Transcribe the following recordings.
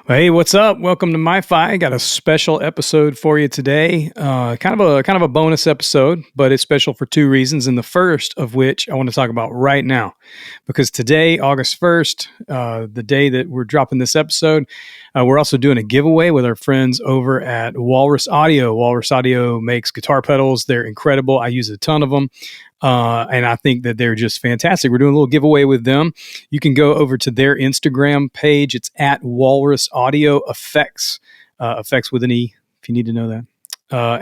Hey, what's up? Welcome to MYFI. Got a special episode for you today. Kind of a bonus episode, but it's special for two reasons. And the first of which I want to talk about right now, because today, August 1st, the day that we're dropping this episode, we're also doing a giveaway with our friends over at Walrus Audio. Walrus Audio makes guitar pedals. They're incredible. I use a ton of them. And I think that they're just fantastic. We're doing a little giveaway with them. You can go over to their Instagram page. It's at Walrus Audio Effects, effects with an E, if you need to know that.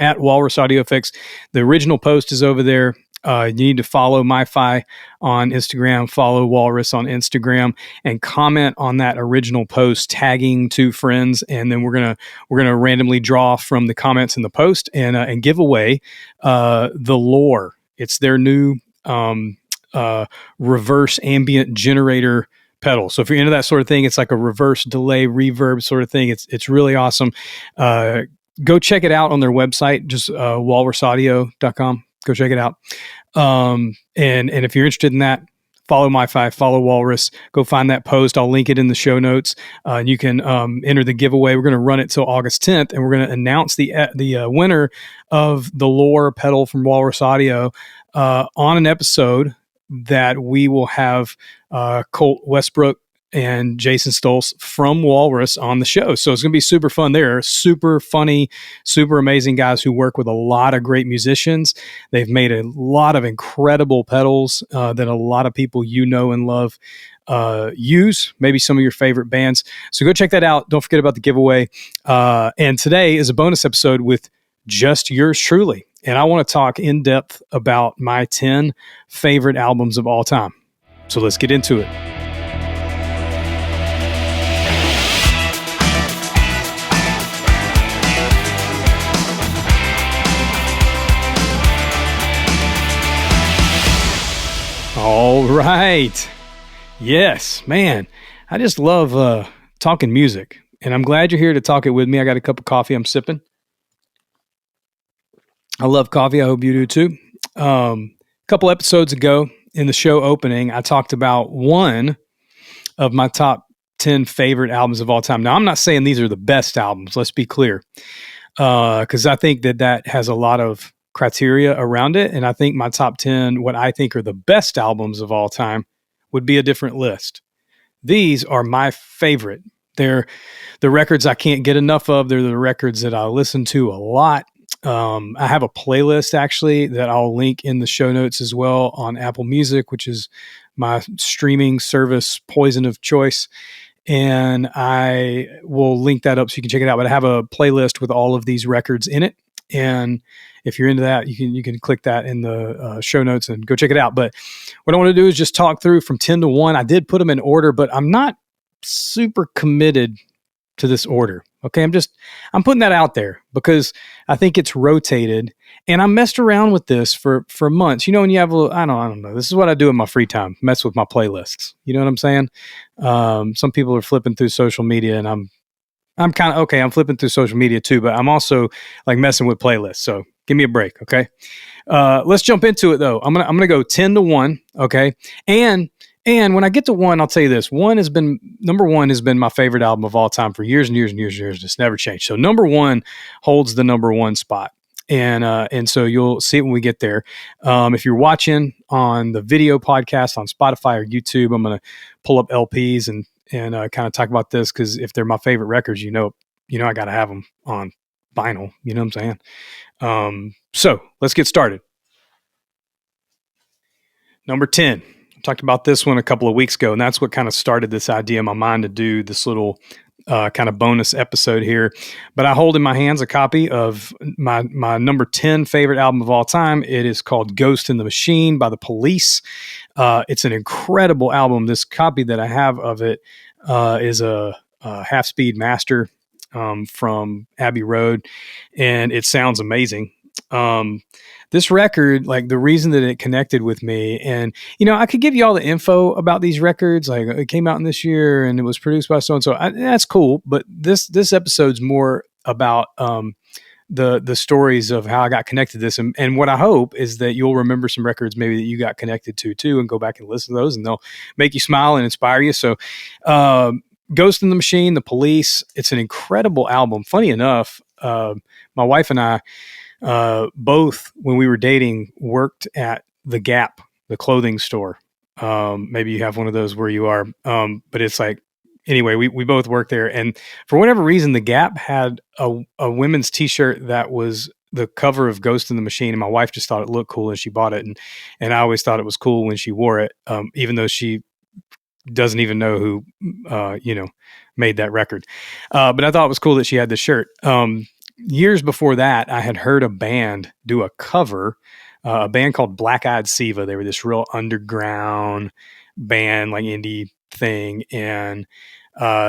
At Walrus Audio Effects. The original post is over there. You need to follow MyFi on Instagram, follow Walrus on Instagram, and comment on that original post, tagging two friends, and then we're gonna randomly draw from the comments in the post and give away the Lore. It's their new reverse ambient generator pedal. So if you're into that sort of thing, it's like a reverse delay reverb sort of thing. It's really awesome. Go check it out on their website, just walrusaudio.com. Go check it out. And if you're interested in that, follow MyFi, follow Walrus. Go find that post. I'll link it in the show notes. And you can enter the giveaway. We're going to run it till August 10th, and we're going to announce the winner of the Lore pedal from Walrus Audio on an episode that we will have Colt, Westbrook, and Jason Stulce from Walrus on the show. So it's going to be super fun. They're super funny, super amazing guys who work with a lot of great musicians. They've made a lot of incredible pedals that a lot of people you know and love use, maybe some of your favorite bands. So go check that out. Don't forget about the giveaway. And today is a bonus episode with just yours truly. And I want to talk in depth about my 10 favorite albums of all time. So let's get into it. All right. Yes, man. I just love talking music, and I'm glad you're here to talk it with me. I got a cup of coffee I'm sipping. I love coffee. I hope you do too. A couple episodes ago in the show opening, I talked about one of my top 10 favorite albums of all time. Now, I'm not saying these are the best albums. Let's be clear, because I think that has a lot of criteria around it. And I think my top 10, what I think are the best albums of all time, would be a different list. These are my favorite. They're the records I can't get enough of. They're the records that I listen to a lot. I have a playlist actually that I'll link in the show notes as well on Apple Music, which is my streaming service poison of choice. And I will link that up so you can check it out. But I have a playlist with all of these records in it. And if you're into that, you can click that in the show notes and go check it out. But what I want to do is just talk through from 10 to 1. I did put them in order, but I'm not super committed to this order. Okay, I'm putting that out there because I think it's rotated, and I messed around with this for months. You know, when you have a little, I don't know. This is what I do in my free time: mess with my playlists. You know what I'm saying? Some people are flipping through social media, and I'm kind of okay. I'm flipping through social media too, but I'm also like messing with playlists. So give me a break, okay? Let's jump into it though. I'm gonna go 10 to 1, okay? And when I get to 1, I'll tell you this: number one has been my favorite album of all time for years and years and years and years. It's never changed. So number 1 holds the number 1 spot. And so you'll see it when we get there. If you're watching on the video podcast on Spotify or YouTube, I'm going to pull up LPs and kind of talk about this, because if they're my favorite records, you know, I got to have them on vinyl. You know what I'm saying? So let's get started. Number 10. Talked about this one a couple of weeks ago, and that's what kind of started this idea in my mind to do this little kind of bonus episode here. But I hold in my hands a copy of my number 10 favorite album of all time. It is called Ghost in the Machine by The Police. It's an incredible album. This copy that I have of it is a half-speed master from Abbey Road, and it sounds amazing. This record, like the reason that it connected with me, and I could give you all the info about these records, like it came out in this year and it was produced by so and so. That's cool, but this episode's more about the stories of how I got connected to this, and what I hope is that you'll remember some records maybe that you got connected to too, and go back and listen to those, and they'll make you smile and inspire you. So Ghost in the Machine, The Police. It's an incredible album. Funny enough, my wife and I both, when we were dating, worked at the Gap, the clothing store. Maybe you have one of those where you are, but it's like, anyway, we both worked there. And for whatever reason, the Gap had a women's t-shirt that was the cover of Ghost in the Machine. And my wife just thought it looked cool and she bought it. And I always thought it was cool when she wore it, even though she doesn't even know who, made that record. But I thought it was cool that she had this shirt. Years before that, I had heard a band do a cover, a band called Black Eyed Siva. They were this real underground band, like indie thing. And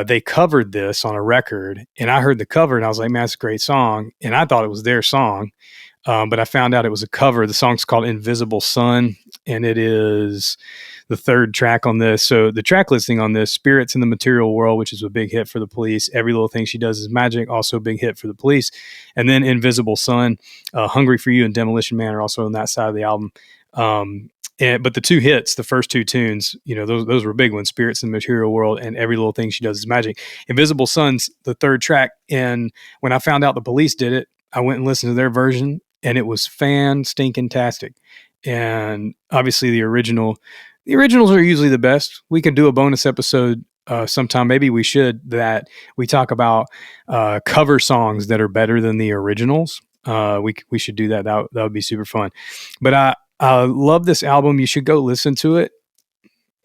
they covered this on a record. And I heard the cover and I was like, man, that's a great song. And I thought it was their song. But I found out it was a cover. The song's called Invisible Sun, and it is the third track on this. So the track listing on this: Spirits in the Material World, which is a big hit for the Police. Every Little Thing She Does Is Magic, also a big hit for the Police. And then Invisible Sun, Hungry for You, and Demolition Man are also on that side of the album. But the two hits, the first two tunes, those were big ones: Spirits in the Material World and Every Little Thing She Does Is Magic. Invisible Sun's the third track. And when I found out the Police did it, I went and listened to their version, and it was fan-stinking-tastic. And obviously the originals are usually the best. We could do a bonus episode sometime. Maybe we should, that we talk about cover songs that are better than the originals. We should do that. That would be super fun. But I love this album. You should go listen to it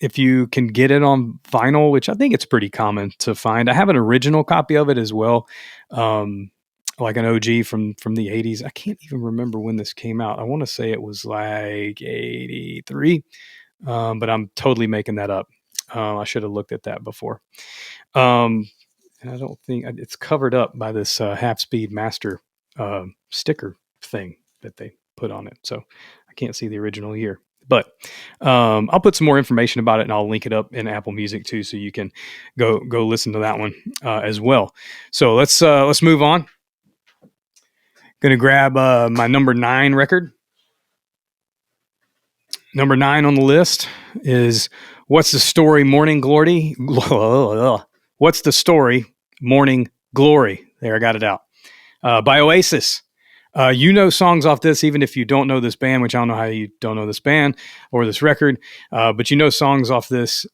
if you can get it on vinyl, which I think it's pretty common to find. I have an original copy of it as well. Like an OG from the 80s. I can't even remember when this came out. I want to say it was like 83, but I'm totally making that up. I should have looked at that before. And I don't think it's covered up by this half-speed master sticker thing that they put on it. So I can't see the original year. But I'll put some more information about it, and I'll link it up in Apple Music too, so you can go listen to that one as well. So let's move on. Going to grab my number 9 record. Number 9 on the list is What's the Story, Morning Glory. What's the Story, Morning Glory. There, I got it out. By Oasis. Songs off this, even if you don't know this band, which I don't know how you don't know this band or this record, but songs off this.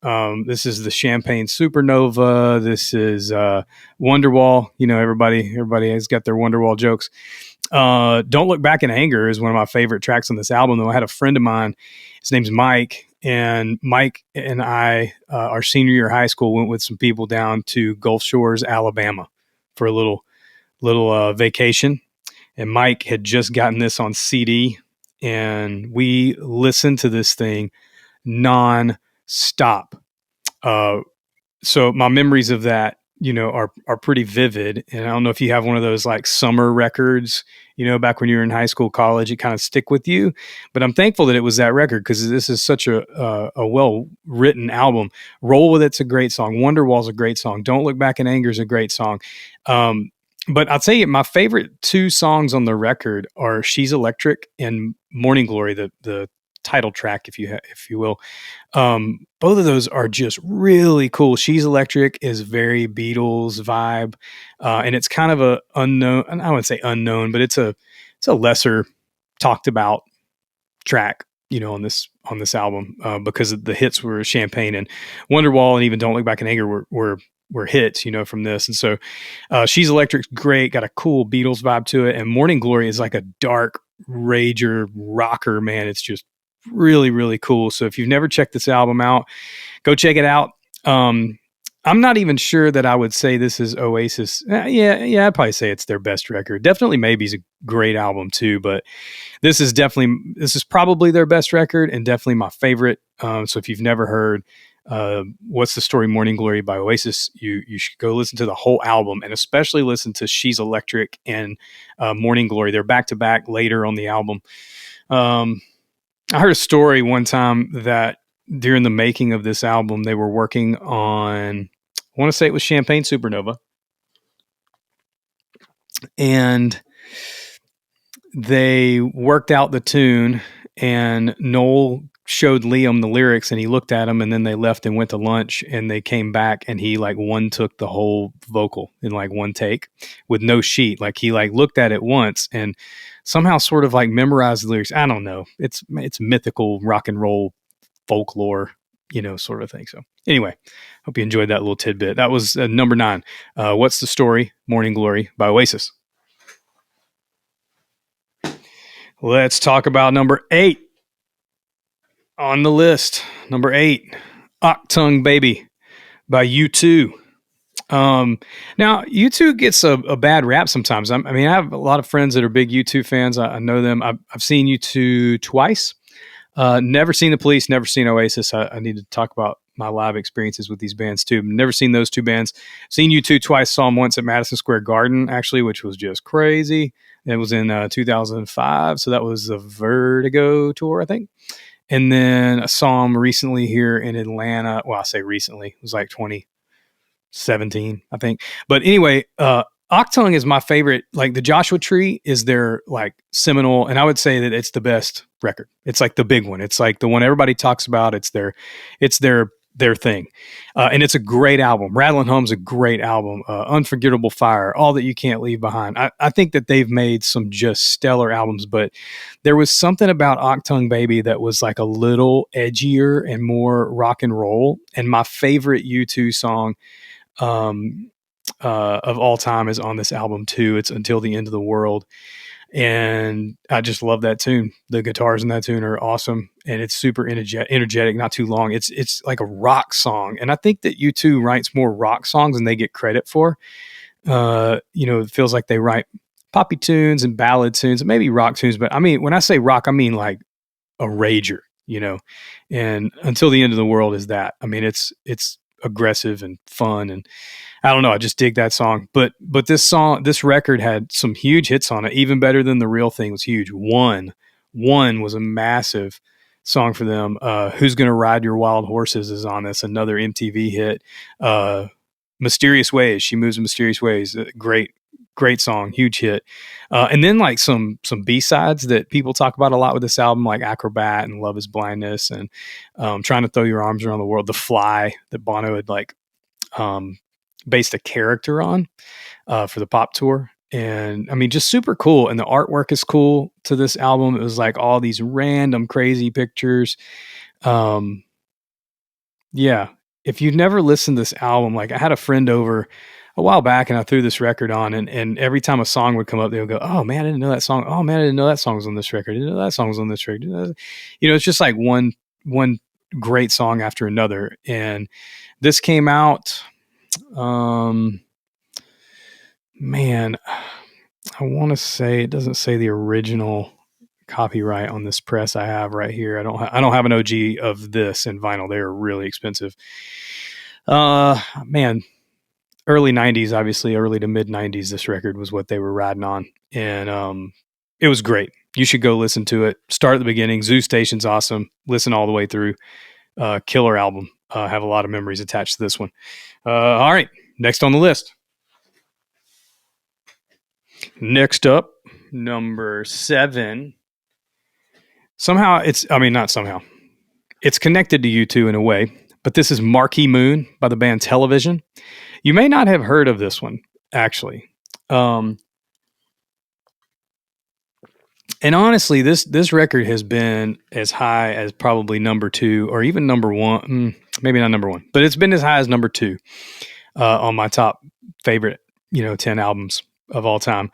This is the Champagne Supernova. This is Wonderwall. Everybody has got their Wonderwall jokes. Don't Look Back in Anger is one of my favorite tracks on this album. Though I had a friend of mine, his name's Mike, and Mike and I, our senior year of high school, went with some people down to Gulf Shores, Alabama, for a little vacation. And Mike had just gotten this on CD, and we listened to this thing non-stop. So my memories of that, are pretty vivid. And I don't know if you have one of those like summer records, back when you were in high school, college, it kind of stick with you. But I'm thankful that it was that record, because this is such a well-written album. Roll With It's a great song. Wonderwall's a great song. Don't Look Back in Anger is a great song. But I'll tell you, my favorite 2 songs on the record are She's Electric and Morning Glory, the title track, if you will. Both of those are just really cool. She's Electric is very Beatles vibe, and it's kind of a unknown. I wouldn't say unknown, but it's a lesser talked about track, on this album, because the hits were Champagne and Wonderwall, and even Don't Look Back in Anger were hits, from this. And so She's Electric's great, got a cool Beatles vibe to it, and Morning Glory is like a dark rager rocker, man. It's just really, really cool. So if you've never checked this album out, go check it out. I'm not even sure that I would say this is Oasis. Yeah, I'd probably say it's their best record. Definitely Maybe's a great album too, but this is probably their best record, and definitely my favorite. So if you've never heard What's the Story, Morning Glory by Oasis, you should go listen to the whole album, and especially listen to She's Electric and Morning Glory. They're back to back later on the album. I heard a story one time that during the making of this album, they were working on, I want to say it was Champagne Supernova, and they worked out the tune, and Noel showed Liam the lyrics and he looked at them, and then they left and went to lunch, and they came back and he like one took the whole vocal in like one take with no sheet. Like he like looked at it once and somehow sort of like memorized the lyrics. I don't know. It's mythical rock and roll folklore, sort of thing. So anyway, hope you enjoyed that little tidbit. That was number 9. What's the Story? Morning Glory by Oasis. Let's talk about number 8 on the list. Number 8, Achtung Baby by U2. Now U2 gets a bad rap sometimes. I mean, I have a lot of friends that are big U2 fans. I know them. I've seen U2 twice. Never seen the Police, never seen Oasis. I need to talk about my live experiences with these bands too. Never seen those two bands. Seen U2 twice. Saw them once at Madison Square Garden, actually, which was just crazy. It was in 2005, so that was the Vertigo tour, I think. And then I saw them recently here in Atlanta. Well, I say recently. It was like 2017, I think. But anyway, Achtung is my favorite. Like the Joshua Tree is their like seminal, and I would say that it's the best record. It's like the big one. It's like the one everybody talks about. It's their thing, and it's a great album. Rattlin' Home's a great album. Unforgettable Fire, All That You Can't Leave Behind. I think that they've made some just stellar albums, but there was something about Achtung Baby that was like a little edgier and more rock and roll. And my favorite U2 song of all time is on this album too. It's Until the End of the World. And I just love that tune. The guitars in that tune are awesome, and it's super energetic, not too long. It's like a rock song. And I think that U2 writes more rock songs than they get credit for. It feels like they write poppy tunes and ballad tunes, and maybe rock tunes. But I mean, when I say rock, I mean like a rager, and Until the End of the World is that. I mean, it's aggressive and fun, and I don't know, I just dig that song. But this record had some huge hits on it. Even Better Than the Real Thing was huge. One was a massive song for them. Who's Gonna Ride Your Wild Horses is on this, another MTV hit. Mysterious Ways, She Moves in Mysterious Ways, great song, huge hit. And then like some B-sides that people talk about a lot with this album, like Acrobat and Love Is Blindness and Trying to Throw Your Arms Around the World, The Fly, that Bono had like based a character on for the pop tour. And I mean, just super cool. And the artwork is cool to this album. It was like all these random crazy pictures. Yeah. If you've never listened to this album, like I had a friend over a while back and I threw this record on, and every time a song would come up, they would go, "Oh man, I didn't know that song. Oh man, I didn't know that song was on this record. I didn't know that song was on this record." It's just like one great song after another. And this came out, man, I want to say it doesn't say the original copyright on this press I have right here. I don't have an OG of this in vinyl. They're really expensive. Man, early 90s, obviously early to mid 90s, this record was what they were riding on. And it was great. You should go listen to it. Start at the beginning. Zoo Station's awesome. Listen all the way through. Killer album. Have a lot of memories attached to this one. All right. Next on the list. Next up, number 7. It's connected to U2 in a way, but this is Marquee Moon by the band Television. You may not have heard of this one, actually. And honestly, this record has been as high as probably number 2 or even number 1. Maybe not number 1, but it's been as high as number 2 on my top favorite, 10 albums of all time.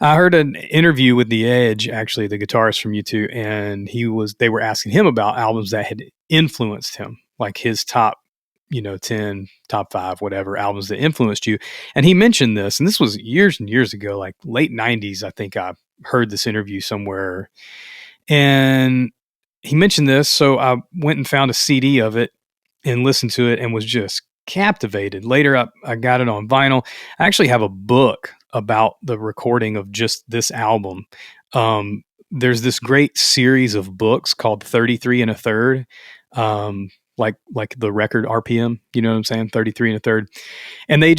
I heard an interview with The Edge, actually, the guitarist from U2, and they were asking him about albums that had influenced him, like his top, 10, top 5, whatever albums that influenced you. And he mentioned this, and this was years and years ago, like late 90s, I think I heard this interview somewhere. And he mentioned this, so I went and found a CD of it and listened to it and was just captivated. Later, I got it on vinyl. I actually have a book about the recording of just this album. There's this great series of books called 33 and a Third, like the record RPM, you know what I'm saying? 33 and a Third. And they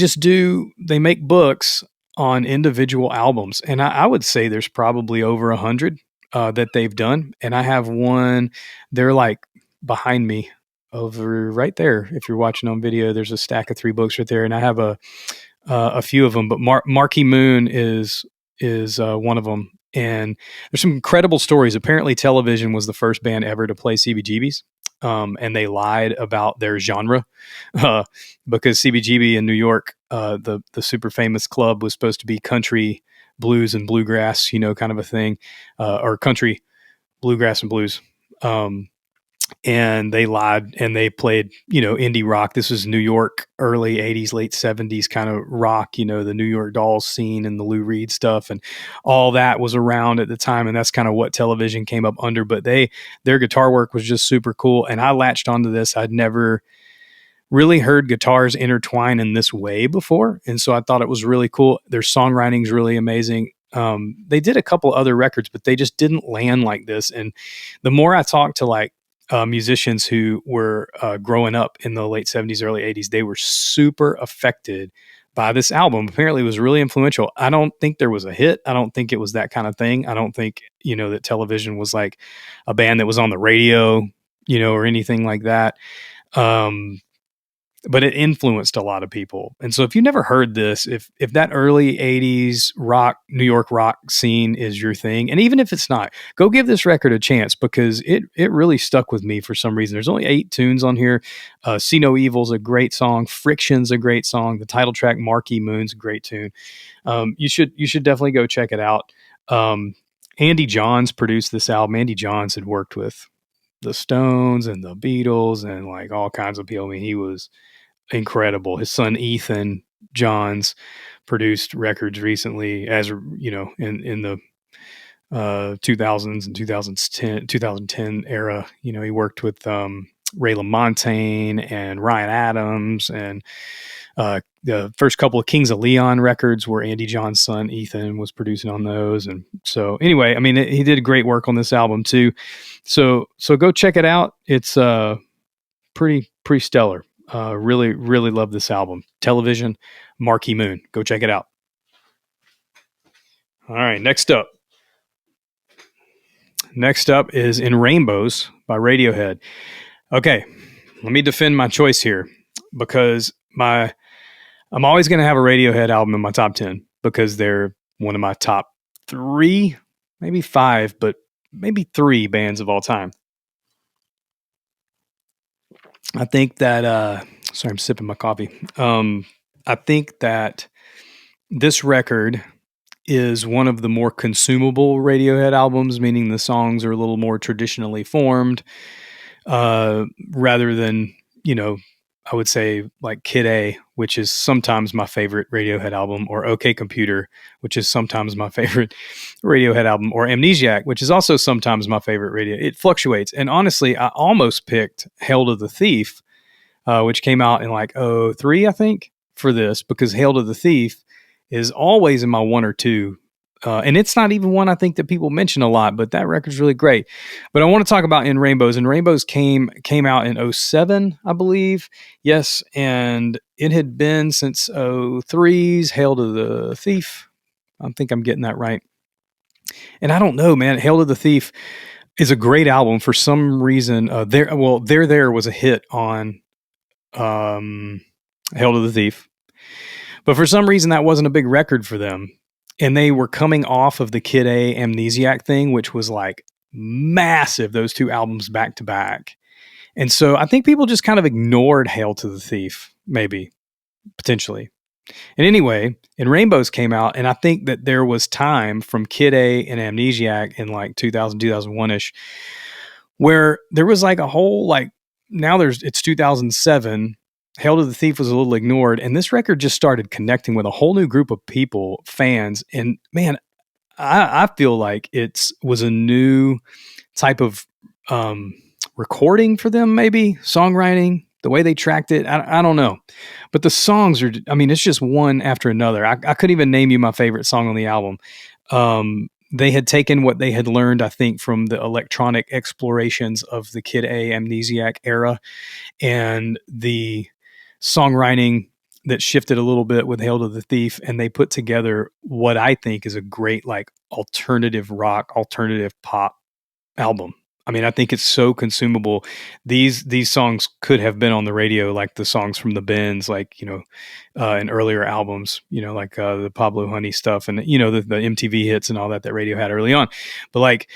make books on individual albums. And I would say there's probably over 100 that they've done. And I have one, they're like behind me over right there. If you're watching on video, there's a stack of 3 books right there. And I have a few of them, but Marquee Moon is one of them. And there's some incredible stories. Apparently, Television was the first band ever to play CBGBs, and they lied about their genre because CBGB in New York, the super famous club, was supposed to be country, blues, and bluegrass, kind of a thing, or country, bluegrass, and blues. And they lied and they played, indie rock. This was New York, early 80s, late 70s kind of rock, the New York Dolls scene and the Lou Reed stuff and all that was around at the time. And that's kind of what Television came up under. But their guitar work was just super cool. And I latched onto this. I'd never really heard guitars intertwine in this way before. And so I thought it was really cool. Their songwriting is really amazing. They did a couple other records, but they just didn't land like this. And the more I talked to musicians who were growing up in the late 70s, early 80s, they were super affected by this album. Apparently it was really influential. I don't think there was a hit. I don't think it was that kind of thing. I don't think, that Television was like a band that was on the radio, or anything like that. But it influenced a lot of people. And so if you never heard this, if that early 80s rock, New York rock scene is your thing, and even if it's not, go give this record a chance because it really stuck with me for some reason. There's only 8 tunes on here. See No Evil's a great song. Friction's a great song. The title track, Marquee Moon's a great tune. You should definitely go check it out. Andy Johns produced this album. Andy Johns had worked with the Stones and the Beatles and like all kinds of people. I mean, he was incredible. His son Ethan Johns produced records recently, as in the 2000s and 2010 era. He worked with Ray LaMontagne and Ryan Adams, and the first couple of Kings of Leon records where Andy John's son Ethan was producing on those. And so anyway, I mean, he did great work on this album too. So go check it out. It's pretty stellar. Really, really love this album. Television, Marquee Moon. Go check it out. All right, next up is In Rainbows by Radiohead. Okay, let me defend my choice here because I'm always going to have a Radiohead album in my top 10 because they're one of my top 3, maybe 5, but maybe 3 bands of all time. I think that, sorry, I'm sipping my coffee. I think that this record is one of the more consumable Radiohead albums, meaning the songs are a little more traditionally formed, rather than, I would say like Kid A, which is sometimes my favorite Radiohead album, or OK Computer, which is sometimes my favorite Radiohead album, or Amnesiac, which is also sometimes my favorite radio. It fluctuates. And honestly, I almost picked Hail to the Thief, which came out in like 2003, I think, for this, because Hail to the Thief is always in my 1 or 2. And it's not even one I think that people mention a lot, but that record's really great. But I want to talk about In Rainbows. In Rainbows came out in 2007, I believe. Yes, and it had been since 2003's Hail to the Thief. I think I'm getting that right. And I don't know, man. Hail to the Thief is a great album. For some reason, There was a hit on Hail to the Thief. But for some reason, that wasn't a big record for them. And they were coming off of the Kid A Amnesiac thing, which was like massive, those 2 albums back to back. And so I think people just kind of ignored Hail to the Thief, maybe, potentially. And anyway, In Rainbows came out, and I think that there was time from Kid A and Amnesiac in like 2000, 2001-ish, where there was like a whole, like, now it's 2007, Hail to the Thief was a little ignored, and this record just started connecting with a whole new group of people, fans. And man, I feel like it was a new type of recording for them, maybe songwriting, the way they tracked it. I don't know, but the songs are, I mean, it's just one after another. I couldn't even name you my favorite song on the album. They had taken what they had learned, I think, from the electronic explorations of the Kid A Amnesiac era, and the songwriting that shifted a little bit with Hail to the Thief, and they put together what I think is a great like alternative rock, alternative pop album. I mean, I think it's so consumable. These songs could have been on the radio, like the songs from the Bends, like in earlier albums, like the Pablo Honey stuff, and the MTV hits and all that radio had early on. But like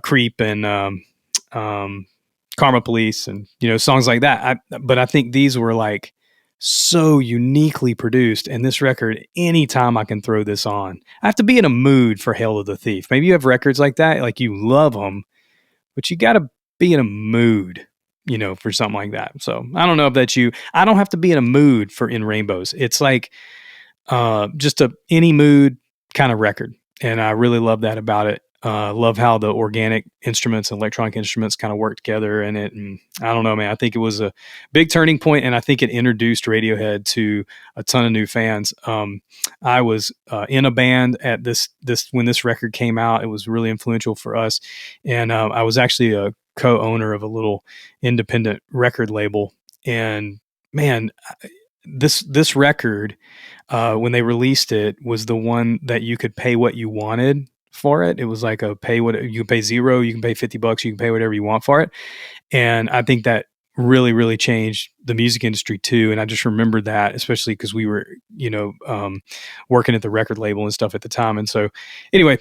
Creep and Karma Police, and songs like that. But I think these were like so uniquely produced, and this record, anytime I can throw this on, I have to be in a mood for Hail to the Thief. Maybe you have records like that, like you love them, but you got to be in a mood, for something like that. So I don't know if that's you. I don't have to be in a mood for In Rainbows. It's like just any mood kind of record. And I really love that about it. Love how the organic instruments and electronic instruments kind of work together in it. And I don't know, man, I think it was a big turning point, and I think it introduced Radiohead to a ton of new fans. I was in a band at this when this record came out. It was really influential for us. And I was actually a co-owner of a little independent record label. And man, this record, when they released it, was the one that you could pay what you wanted for it. It was like you can pay $0, you can pay $50, you can pay whatever you want for it. And I think that really, really changed the music industry too. And I just remember that, especially because we were, working at the record label and stuff at the time. And so anyway,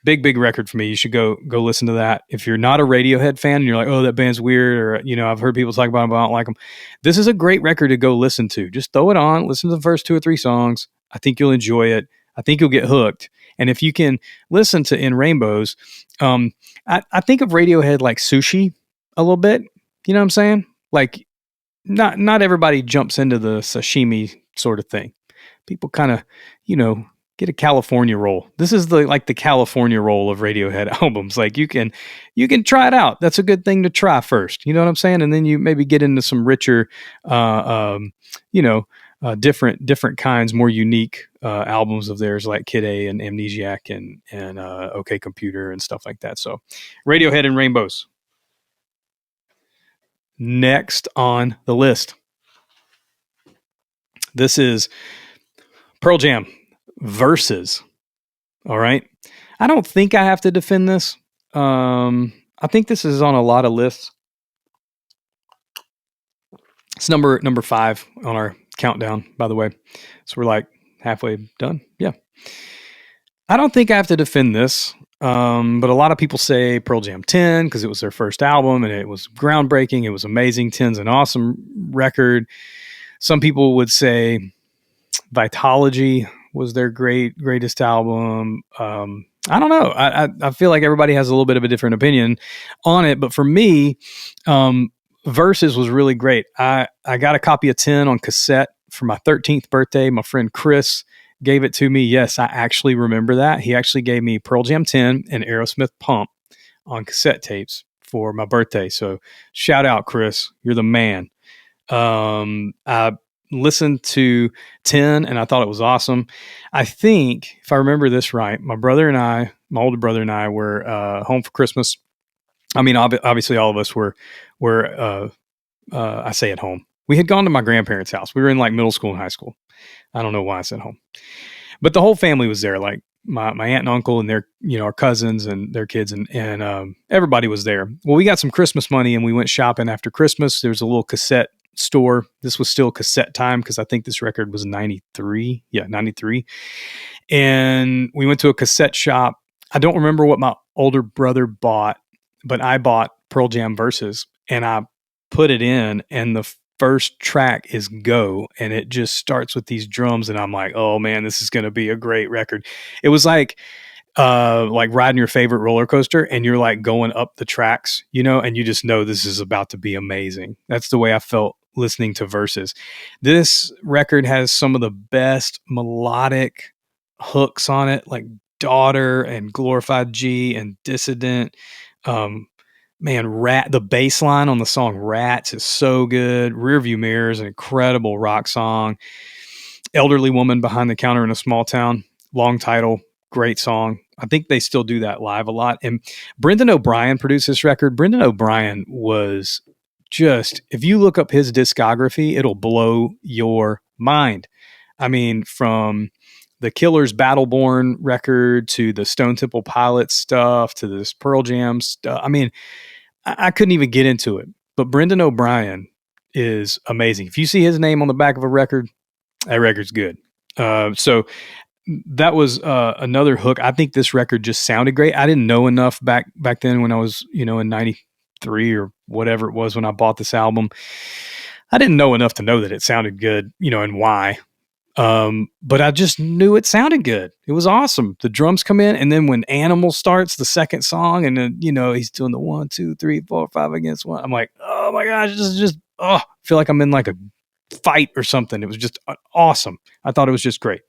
big record for me. You should go listen to that. If you're not a Radiohead fan and you're like, oh, that band's weird, or, I've heard people talk about them, but I don't like them. This is a great record to go listen to. Just throw it on, listen to the first 2 or 3 songs. I think you'll enjoy it. I think you'll get hooked. And if you can listen to In Rainbows, I think of Radiohead like sushi a little bit. You know what I'm saying? Like not everybody jumps into the sashimi sort of thing. People kind of, get a California roll. This is the California roll of Radiohead albums. Like you can try it out. That's a good thing to try first. You know what I'm saying? And then you maybe get into some richer, different kinds, more unique albums of theirs, like Kid A and Amnesiac and OK Computer and stuff like that. So Radiohead and Rainbows. Next on the list, this is Pearl Jam Versus. All right. I don't think I have to defend this. I think this is on a lot of lists. It's number 5 on our countdown, by the way. So we're like halfway done. Yeah. I don't think I have to defend this. But a lot of people say Pearl Jam 10 because it was their first album and it was groundbreaking. It was amazing. 10's an awesome record. Some people would say Vitology was their greatest album. I don't know. I feel like everybody has a little bit of a different opinion on it. But for me, Versus was really great. I got a copy of 10 on cassette for my 13th birthday. My friend Chris gave it to me. Yes, I actually remember that. He actually gave me Pearl Jam 10 and Aerosmith Pump on cassette tapes for my birthday. So shout out, Chris. You're the man. I listened to 10 and I thought it was awesome. I think, if I remember this right, my older brother and I were home for Christmas. I mean, obviously all of us were I say at home. We had gone to my grandparents' house. We were in like middle school and high school. I don't know why I said home, but the whole family was there. Like my aunt and uncle and their, our cousins and their kids and everybody was there. Well, we got some Christmas money and we went shopping after Christmas. There was a little cassette store. This was still cassette time because I think this record was 93. Yeah, 93. And we went to a cassette shop. I don't remember what my older brother bought, but I bought Pearl Jam Versus and I put it in, and the first track is Go, and it just starts with these drums, and I'm like, oh man, this is going to be a great record. It was like riding your favorite roller coaster and you're like going up the tracks, and you just know this is about to be amazing. That's the way I felt listening to Versus. This record has some of the best melodic hooks on it, like Daughter and Glorified G and Dissident. Man, the bass line on the song Rats is so good. Rearview Mirror is an incredible rock song. Elderly Woman Behind the Counter in a Small Town, long title, great song. I think they still do that live a lot. And Brendan O'Brien produced this record. Brendan O'Brien was just, if you look up his discography, it'll blow your mind. I mean, from the Killer's Battleborn record to the Stone Temple Pilots stuff to this Pearl Jam stuff. I mean, I couldn't even get into it. But Brendan O'Brien is amazing. If you see his name on the back of a record, that record's good. So that was another hook. I think this record just sounded great. I didn't know enough back then when I was, in 93 or whatever it was when I bought this album. I didn't know enough to know that it sounded good, and why. But I just knew it sounded good. It was awesome. The drums come in, and then when Animal starts the second song, and then, he's doing the 1, 2, 3, 4, 5 against 1. I'm like, oh my gosh, this is just, I feel like I'm in like a fight or something. It was just awesome. I thought it was just great.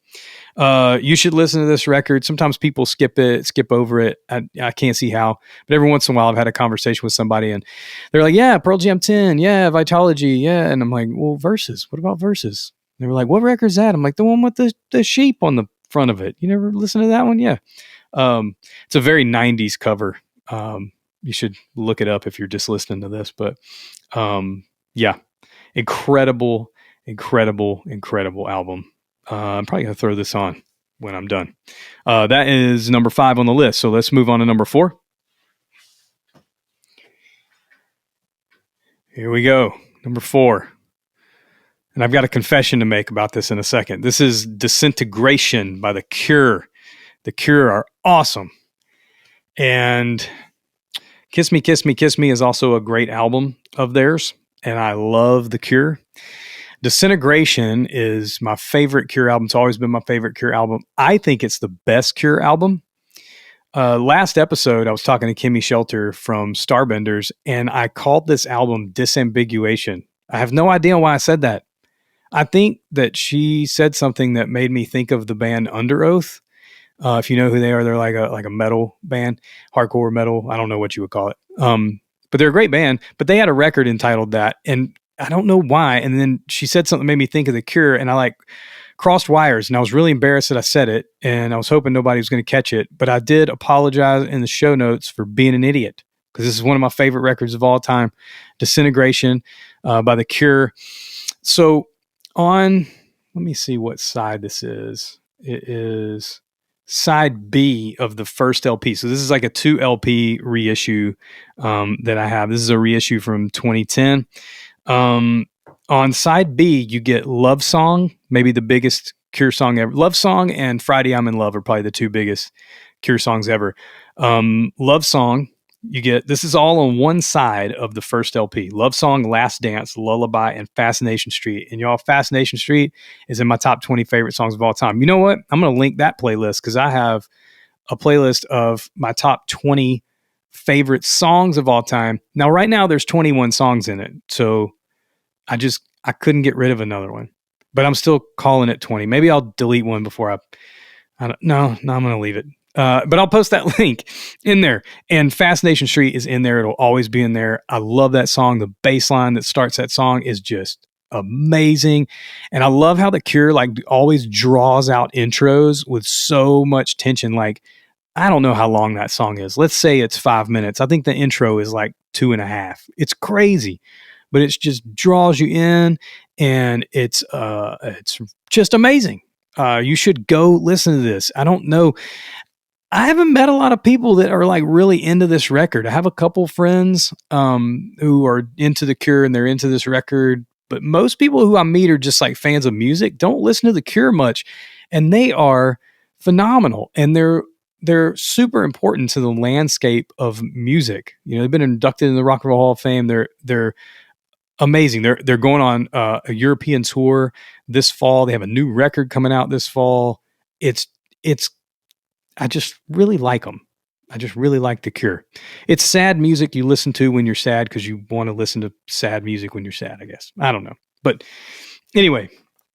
You should listen to this record. Sometimes people skip over it. I can't see how, but every once in a while I've had a conversation with somebody and they're like, yeah, Pearl Jam 10. Yeah. Vitology. Yeah. And I'm like, well, Versus, what about Versus? And they were like, what record's that? I'm like, the one with the sheep on the front of it. You never listen to that one? Yeah. It's a very 90s cover. You should look it up if you're just listening to this, but, yeah, incredible album. I'm probably going to throw this on when I'm done. That is number 5 on the list. So let's move on to number 4. Here we go. Number 4. And I've got a confession to make about this in a second. This is Disintegration by The Cure. The Cure are awesome. And Kiss Me, Kiss Me, Kiss Me is also a great album of theirs. And I love The Cure. Disintegration is my favorite Cure album. It's always been my favorite Cure album. I think it's the best Cure album. Last episode, I was talking to Kimmy Shelter from Starbenders, and I called this album Disambiguation. I have no idea why I said that. I think that she said something that made me think of the band Under Oath. If you know who they are, they're like a metal band, hardcore metal. I don't know what you would call it. But they're a great band. But they had a record entitled that, and I don't know why. And then she said something that made me think of The Cure, and I crossed wires, and I was really embarrassed that I said it, and I was hoping nobody was going to catch it. But I did apologize in the show notes for being an idiot, because this is one of my favorite records of all time, Disintegration by The Cure. So let me see what side this is. It is side B of the first LP. So this is like a 2 LP reissue that I have. This is a reissue from 2010. On side B, you get Love Song, maybe the biggest Cure song ever. Love Song and Friday I'm in Love are probably the 2 biggest Cure songs ever. Love Song, this is all on one side of the first LP. Love Song, Last Dance, Lullaby, and Fascination Street. And y'all, Fascination Street is in my top 20 favorite songs of all time. You know what? I'm going to link that playlist because I have a playlist of my top 20 favorite songs of all time. Now, right now, there's 21 songs in it. So I couldn't get rid of another one, but I'm still calling it 20. Maybe I'll delete one before I'm going to leave it. But I'll post that link in there, and Fascination Street is in there. It'll always be in there. I love that song. The bass line that starts that song is just amazing. And I love how The Cure always draws out intros with so much tension. I don't know how long that song is. Let's say it's 5 minutes. I think the intro is 2.5. It's crazy, but it just draws you in, and it's just amazing. You should go listen to this. I don't know. I haven't met a lot of people that are really into this record. I have a couple friends who are into The Cure and they're into this record, but most people who I meet are just fans of music, don't listen to The Cure much, and they are phenomenal, and they're super important to the landscape of music. They've been inducted in the Rock and Roll Hall of Fame. They're amazing. They're going on a European tour this fall. They have a new record coming out this fall. I just really like them. I just really like The Cure. It's sad music you listen to when you're sad because you want to listen to sad music when you're sad, I guess. I don't know. But anyway,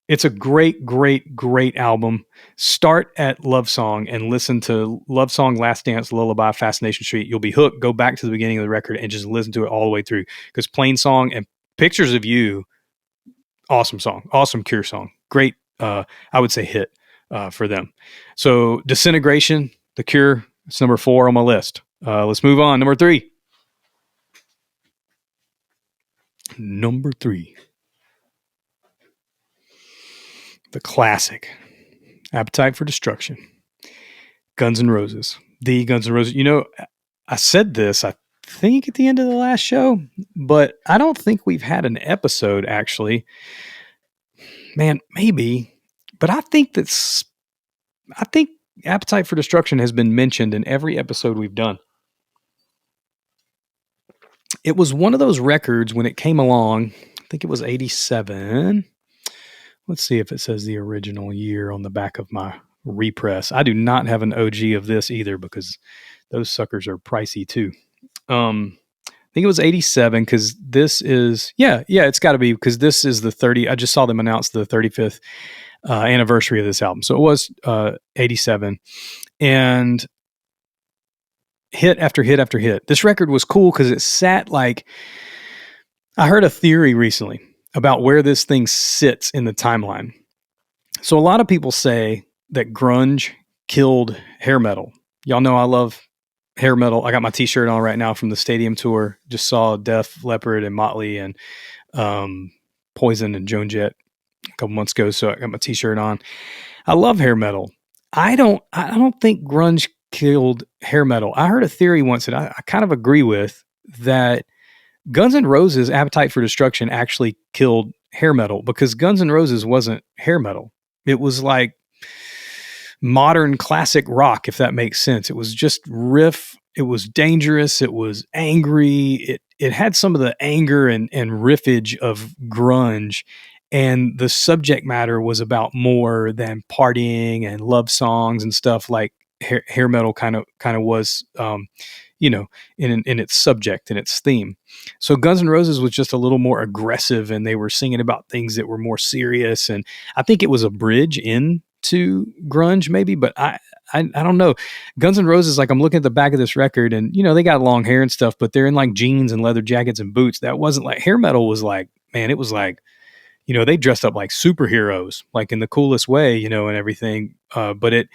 it's a great, great, great album. Start at Love Song and listen to Love Song, Last Dance, Lullaby, Fascination Street. You'll be hooked. Go back to the beginning of the record and just listen to it all the way through, because Plain Song and Pictures of You, awesome song. Awesome Cure song. Great, I would say, hit. For them. So Disintegration, The Cure, it's number 4 on my list. Let's move on. Number 3. Number 3. the classic Appetite for Destruction, Guns N' Roses, the Guns N' Roses. You know, I said this, I think at the end of the last show, but I don't think we've had an episode actually. Man, maybe, but I think Appetite for Destruction has been mentioned in every episode we've done. It was one of those records when it came along. I think it was 87. Let's see if it says the original year on the back of my repress. I do not have an OG of this either because those suckers are pricey too. I think it was 87 because this is, it's got to be because this is the 30. I just saw them announce the 35th anniversary of this album. So it was 87. And hit after hit after hit. This record was cool because it sat like, I heard a theory recently about where this thing sits in the timeline. So a lot of people say that grunge killed hair metal. Y'all know I love hair metal. I got my t-shirt on right now from the stadium tour. Just saw Def Leppard and Motley and Poison and Joan Jett a couple months ago. So I got my t-shirt on. I love hair metal. I don't think grunge killed hair metal. I heard a theory once that I kind of agree with, that Guns N' Roses' Appetite for Destruction actually killed hair metal, because Guns N' Roses wasn't hair metal. It was like modern classic rock, if that makes sense. It was just riff. It was dangerous. It was angry. It had some of the anger and riffage of grunge. And the subject matter was about more than partying and love songs and stuff like hair metal kind of was, in its subject and its theme. So Guns N' Roses was just a little more aggressive, and they were singing about things that were more serious. And I think it was a bridge into grunge, maybe, but I don't know. Guns N' Roses, like, I'm looking at the back of this record, and they got long hair and stuff, but they're in like jeans and leather jackets and boots. That wasn't like hair metal. Was like, man, it was like, they dressed up like superheroes, like in the coolest way, and everything. But it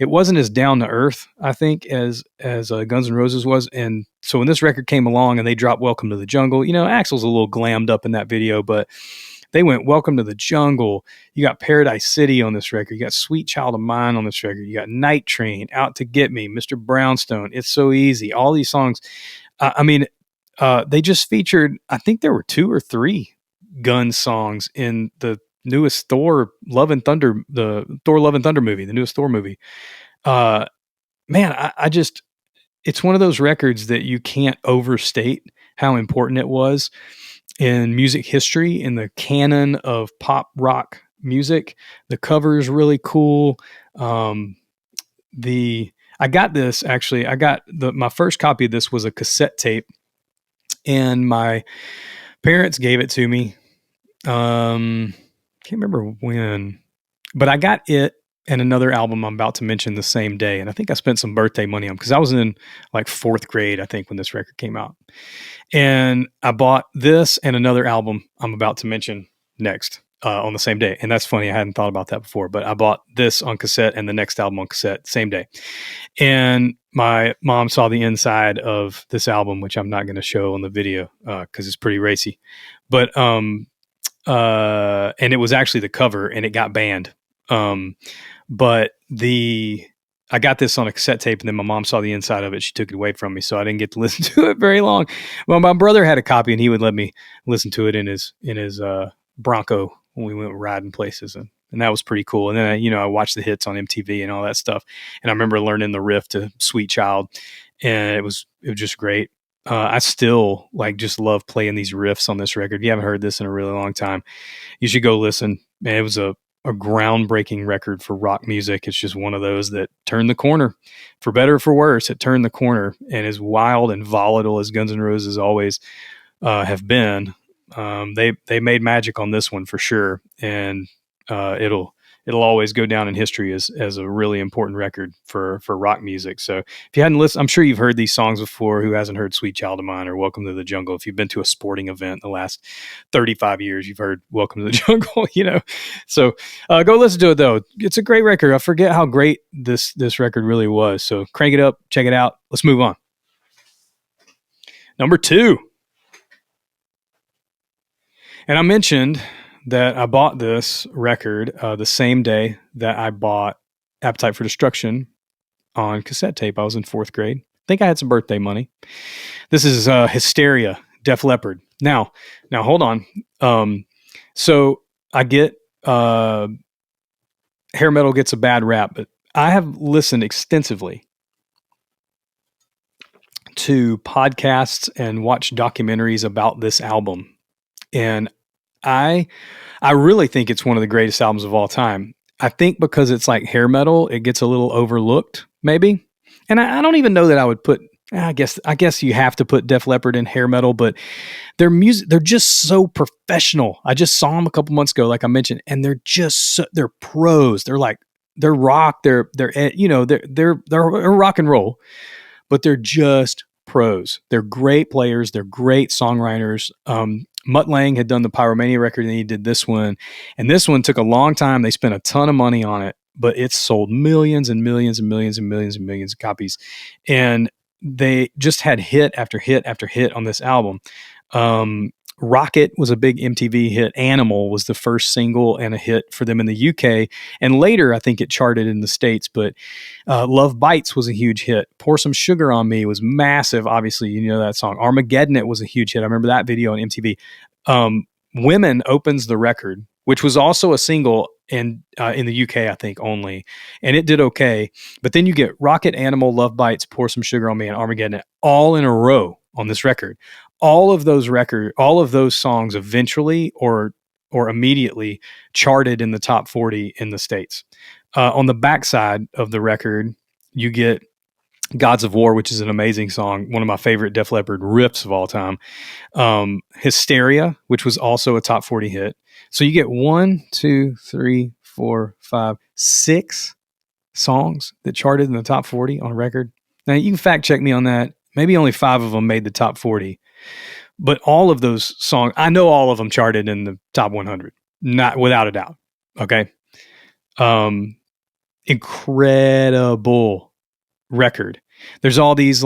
wasn't as down to earth, I think, as Guns N' Roses was. And so when this record came along and they dropped Welcome to the Jungle, Axl's a little glammed up in that video, but they went Welcome to the Jungle. You got Paradise City on this record. You got Sweet Child of Mine on this record. You got Night Train, Out to Get Me, Mr. Brownstone, It's So Easy. All these songs. They just featured, I think there were 2 or 3 Gun songs in the newest Thor Love and Thunder, the Thor Love and Thunder movie, the newest Thor movie. Man, I just, it's one of those records that you can't overstate how important it was in music history, in the canon of pop rock music. The cover is really cool. I got this, actually, my first copy of this was a cassette tape, and my parents gave it to me. Can't remember when, but I got it and another album I'm about to mention the same day. And I think I spent some birthday money on, because I was in like 4th grade, I think, when this record came out. And I bought this and another album I'm about to mention next on the same day. And that's funny. I hadn't thought about that before, but I bought this on cassette and the next album on cassette, same day. And my mom saw the inside of this album, which I'm not going to show on the video because it's pretty racy. But and it was actually the cover, and it got banned. But I got this on a cassette tape, and then my mom saw the inside of it. She took it away from me, so I didn't get to listen to it very long. Well, my brother had a copy, and he would let me listen to it in his Bronco when we went riding places, and that was pretty cool. And then I watched the hits on MTV and all that stuff, and I remember learning the riff to Sweet Child, and it was just great. I still just love playing these riffs on this record. If you haven't heard this in a really long time, you should go listen. Man, it was a groundbreaking record for rock music. It's just one of those that turned the corner, for better or for worse. It turned the corner, and as wild and volatile as Guns N' Roses always have been, they made magic on this one for sure. And it'll always go down in history as a really important record for rock music. So if you hadn't listened, I'm sure you've heard these songs before. Who hasn't heard Sweet Child of Mine or Welcome to the Jungle? If you've been to a sporting event in the last 35 years, you've heard Welcome to the Jungle, So go listen to it, though. It's a great record. I forget how great this record really was. So crank it up, check it out. Let's move on. Number 2. And I mentioned that I bought this record the same day that I bought Appetite for Destruction on cassette tape. I was in 4th grade. I think I had some birthday money. This is Hysteria, Def Leppard. Now hold on. So I get hair metal gets a bad rap, but I have listened extensively to podcasts and watched documentaries about this album, and I really think it's one of the greatest albums of all time. I think because it's like hair metal, it gets a little overlooked, maybe. And I don't even know that I would put. I guess you have to put Def Leppard in hair metal, but their music, they're just so professional. I just saw them a couple months ago, like I mentioned, and they're pros. They're rock. They're rock and roll, but they're just pros. They're great players. They're great songwriters. Mutt Lange had done the Pyromania record, and he did this one. And this one took a long time. They spent a ton of money on it, but it sold millions and millions and millions and millions and millions of copies. And they just had hit after hit after hit on this album. Rocket was a big MTV hit. Animal was the first single and a hit for them in the UK. And later, I think it charted in the States. But Love Bites was a huge hit. Pour Some Sugar on Me was massive. Obviously, you know that song. Armageddon It was a huge hit. I remember that video on MTV. Women opens the record, which was also a single in the UK, I think, only. And it did okay. But then you get Rocket, Animal, Love Bites, Pour Some Sugar on Me, and Armageddon all in a row on this record. All of those songs eventually or immediately charted in the top 40 in the States. On the backside of the record, you get Gods of War, which is an amazing song, one of my favorite Def Leppard riffs of all time. Hysteria, which was also a top 40 hit. So you get 1, 2, 3, 4, 5, 6 songs that charted in the top 40 on a record. Now you can fact check me on that. Maybe only 5 of them made the top 40. But all of those songs, I know all of them charted in the top 100, not without a doubt. Okay. Incredible record. There's all these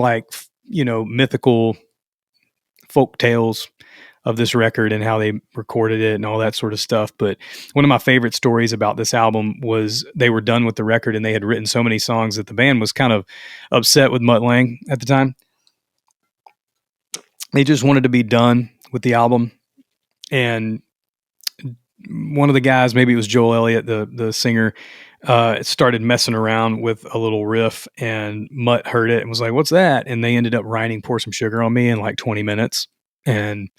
mythical folk tales of this record and how they recorded it and all that sort of stuff. But one of my favorite stories about this album was they were done with the record and they had written so many songs that the band was kind of upset with Mutt Lange at the time. They just wanted to be done with the album. And one of the guys, maybe it was Joel Elliott, the singer, started messing around with a little riff, and Mutt heard it and was like, "What's that?" And they ended up writing "Pour Some Sugar on Me" in like 20 minutes. And,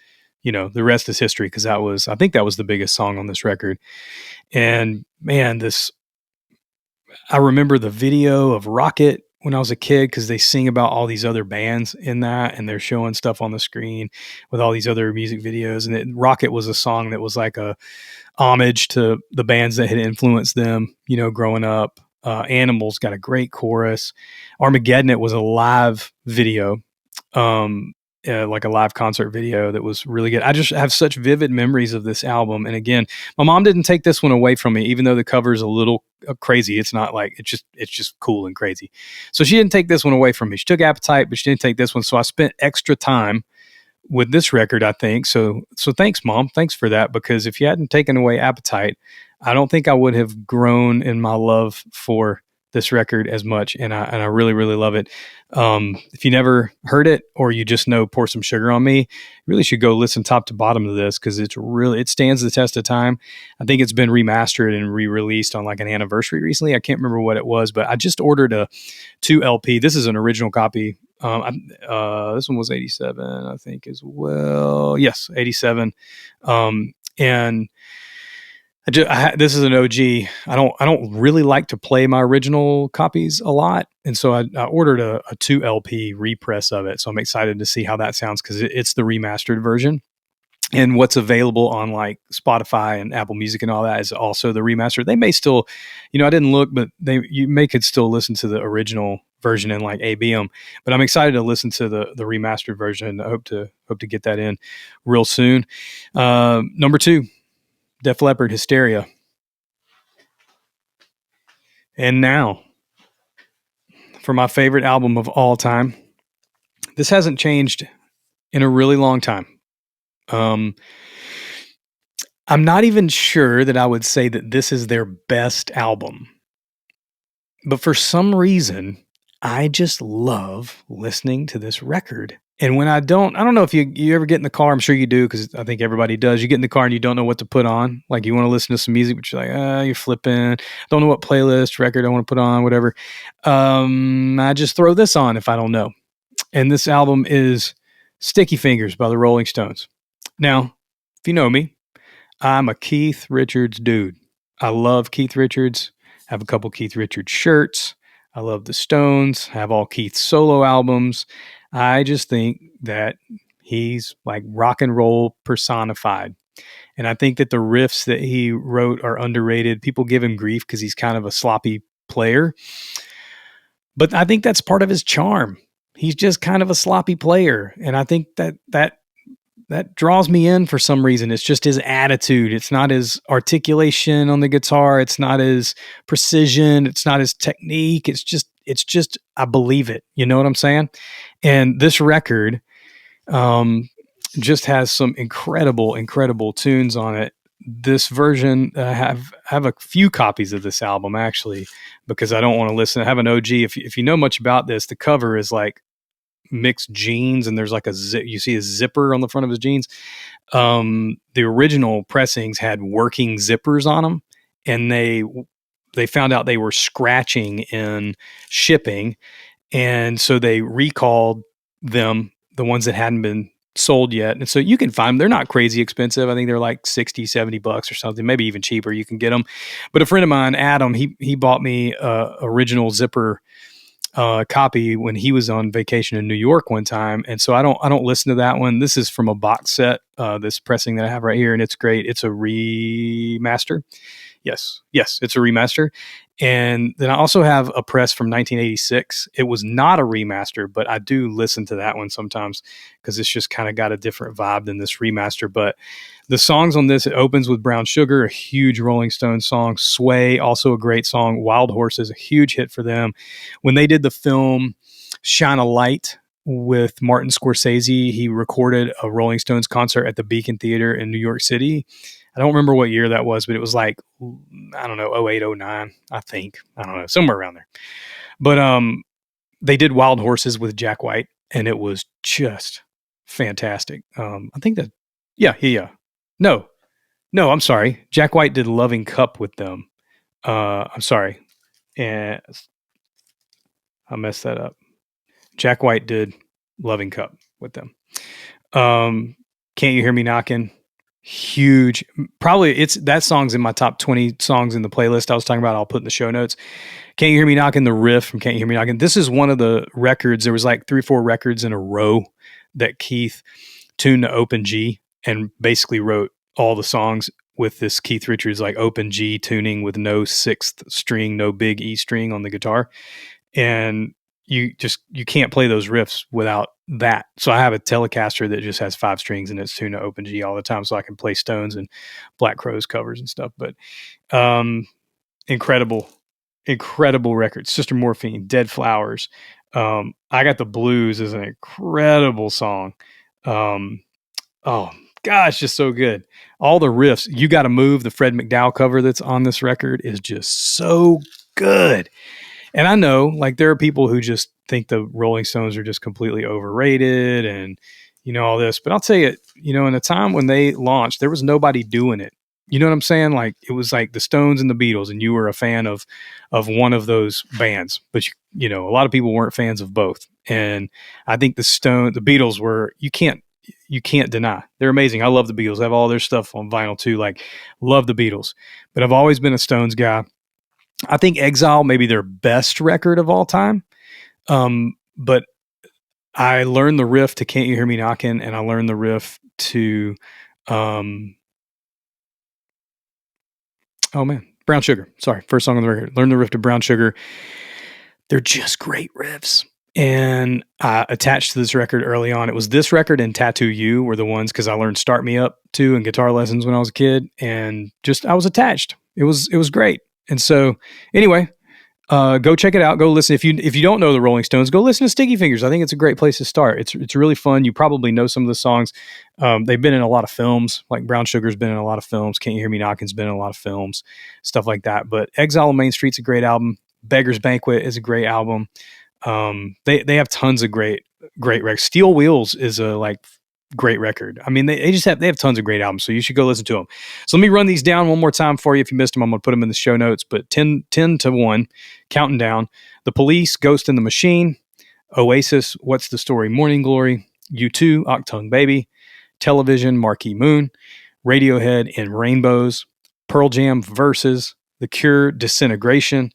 the rest is history, because I think that was the biggest song on this record. And man, I remember the video of Rocket when I was a kid, because they sing about all these other bands in that, and they're showing stuff on the screen with all these other music videos. And Rocket was a song that was like a homage to the bands that had influenced them, growing up. Animals got a great chorus. Armageddon It was a live video, like a live concert video that was really good. I just have such vivid memories of this album. And again, my mom didn't take this one away from me, even though the cover is a little crazy. It's not like, it's just cool and crazy. So she didn't take this one away from me. She took Appetite, but she didn't take this one. So I spent extra time with this record, I think. So thanks, Mom. Thanks for that. Because if you hadn't taken away Appetite, I don't think I would have grown in my love for this record as much. And I really, really love it. If you never heard it, or you just know Pour Some Sugar on Me, you really should go listen top to bottom to this, because it stands the test of time. I think it's been remastered and re-released on like an anniversary recently. I can't remember what it was, but I just ordered a 2 LP. This is an original copy. This one was 87, I think, as well. Yes, 87. And this is an OG. I don't really like to play my original copies a lot, and so I ordered a 2 LP repress of it. So I'm excited to see how that sounds, because it's the remastered version. And what's available on like Spotify and Apple Music and all that is also the remaster. They may still, I didn't look, but you could still listen to the original version in like ABM. But I'm excited to listen to the remastered version. I hope to get that in real soon. Number 2. Def Leppard, Hysteria. And now, for my favorite album of all time. This hasn't changed in a really long time. I'm not even sure that I would say that this is their best album. But for some reason, I just love listening to this record. And when I don't know if you ever get in the car. I'm sure you do, because I think everybody does. You get in the car and you don't know what to put on. Like, you want to listen to some music, but you're like, you're flipping. Don't know what playlist, record I want to put on, whatever. I just throw this on if I don't know. And this album is Sticky Fingers by the Rolling Stones. Now, if you know me, I'm a Keith Richards dude. I love Keith Richards. I have a couple Keith Richards shirts. I love the Stones. I have all Keith's solo albums. I just think that he's like rock and roll personified. And I think that the riffs that he wrote are underrated. People give him grief because he's kind of a sloppy player. But I think that's part of his charm. He's just kind of a sloppy player. And I think that draws me in for some reason. It's just his attitude. It's not his articulation on the guitar. It's not his precision. It's not his technique. It's just, I believe it. You know what I'm saying? And this record just has some incredible tunes on it. This version, have a few copies of this album, actually, because I don't want to listen. I have an OG. If you know much about this, the cover is like mixed jeans, and there's like you see a zipper on the front of his jeans. The original pressings had working zippers on them, and they found out they were scratching in shipping, and so they recalled them, the ones that hadn't been sold yet. And so you can find them. They're not crazy expensive. I think they're like $60-$70 or something, maybe even cheaper. You can get them. But a friend of mine, Adam, he bought me original zipper copy when he was on vacation in New York one time. And so I don't listen to that one. This is from a box set, this pressing that I have right here, and it's great. It's a remaster. Yes, it's a remaster. And then I also have a press from 1986. It was not a remaster, but I do listen to that one sometimes because it's just kind of got a different vibe than this remaster. But the songs on this, it opens with Brown Sugar, a huge Rolling Stones song. Sway, also a great song. Wild Horses, a huge hit for them. When they did the film Shine a Light with Martin Scorsese, he recorded a Rolling Stones concert at the Beacon Theater in New York City. I don't remember what year that was, but it was like, I don't know, 08, 09, I think. I don't know, somewhere around there. But they did Wild Horses with Jack White, and it was just fantastic. I think that, yeah. No, I'm sorry. Jack White did Loving Cup with them. I'm sorry. And I messed that up. Jack White did Loving Cup with them. Can't You Hear Me Knocking? Huge. Probably that song's in my top 20 songs in the playlist I was talking about. I'll put in the show notes. Can't You Hear Me Knocking? The riff from Can't You Hear Me Knocking? This is one of the records. There was like 3 or 4 records in a row that Keith tuned to open G and basically wrote all the songs with this Keith Richards like open G tuning with no 6th string, no big E string on the guitar. And you can't play those riffs without that. So I have a Telecaster that just has 5 strings and it's tuned to open G all the time, so I can play Stones and Black Crowes covers and stuff. But incredible record. Sister Morphine, Dead Flowers. I Got the Blues is an incredible song. Oh gosh, just so good. All the riffs. You Gotta Move, the Fred McDowell cover that's on this record, is just so good. And I know, like, there are people who just think the Rolling Stones are just completely overrated and, all this. But I'll tell you, in the time when they launched, there was nobody doing it. You know what I'm saying? Like, it was like the Stones and the Beatles, and you were a fan of one of those bands. But, a lot of people weren't fans of both. And I think the Beatles were, you can't deny. They're amazing. I love the Beatles. I have all their stuff on vinyl too. Like, love the Beatles. But I've always been a Stones guy. I think Exile may be their best record of all time. But I learned the riff to Can't You Hear Me Knocking, and I learned the riff to, Brown Sugar. Sorry, first song on the record. Learned the riff to Brown Sugar. They're just great riffs. And I attached to this record early on. It was this record and Tattoo You were the ones, because I learned Start Me Up too in guitar lessons when I was a kid, and just I was attached. It was great. And so, anyway, Go check it out. Go listen. If you don't know the Rolling Stones, go listen to Sticky Fingers. I think it's a great place to start. It's really fun. You probably know some of the songs. They've been in a lot of films. Like Brown Sugar's been in a lot of films. Can't You Hear Me Knocking's been in a lot of films, stuff like that. But Exile on Main Street's a great album. Beggar's Banquet is a great album. They have tons of great records. Steel Wheels is a great record. I mean, they have tons of great albums, so you should go listen to them. So let me run these down one more time for you. If you missed them, I'm going to put them in the show notes. But 10 to 1, counting down. The Police, Ghost in the Machine. Oasis, What's the Story, Morning Glory. U2, Achtung Baby. Television, Marquee Moon. Radiohead, In Rainbows. Pearl Jam, Versus. The Cure, Disintegration.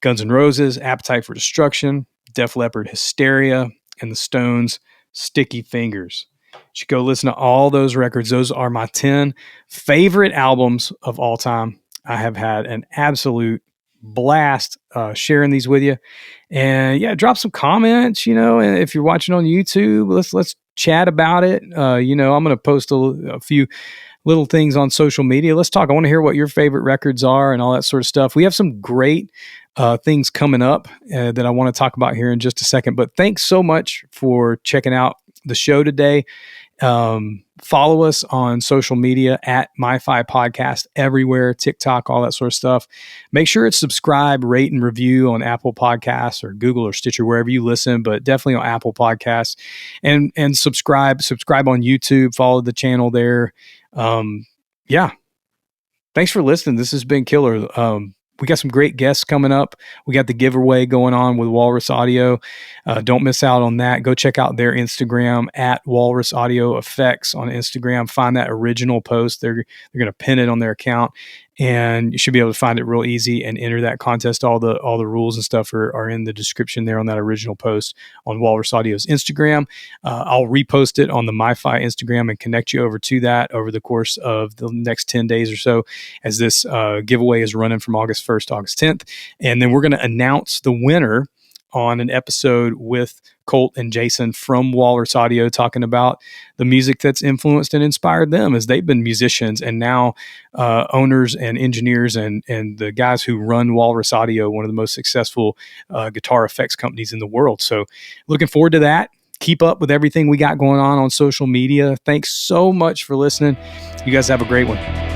Guns N' Roses, Appetite for Destruction. Def Leppard, Hysteria. And the Stones, Sticky Fingers. You should go listen to all those records. Those are my 10 favorite albums of all time. I have had an absolute blast sharing these with you. And yeah, drop some comments, and if you're watching on YouTube, let's chat about it. I'm going to post a few little things on social media. Let's talk. I want to hear what your favorite records are and all that sort of stuff. We have some great things coming up that I want to talk about here in just a second. But thanks so much for checking out the show today. Follow us on social media at MYFI Podcast everywhere, TikTok, all that sort of stuff. Make sure it's subscribe, rate, and review on Apple Podcasts or Google or Stitcher, wherever you listen, but definitely on Apple Podcasts. And subscribe on YouTube, follow the channel there. Yeah. Thanks for listening. This has been killer. We got some great guests coming up. We got the giveaway going on with Walrus Audio. Don't miss out on that. Go check out their Instagram at Walrus Audio Effects on Instagram. Find that original post. They're going to pin it on their account, and you should be able to find it real easy and enter that contest. All the rules and stuff are in the description there on that original post on Walrus Audio's Instagram. I'll repost it on the MyFi Instagram and connect you over to that over the course of the next 10 days or so, as this giveaway is running from August 1st to August 10th. And then we're going to announce the winner on an episode with Colt and Jason from Walrus Audio, talking about the music that's influenced and inspired them, as they've been musicians and now owners and engineers and the guys who run Walrus Audio, one of the most successful guitar effects companies in the world. So looking forward to that. Keep up with everything we got going on social media. Thanks so much for listening. You guys have a great one.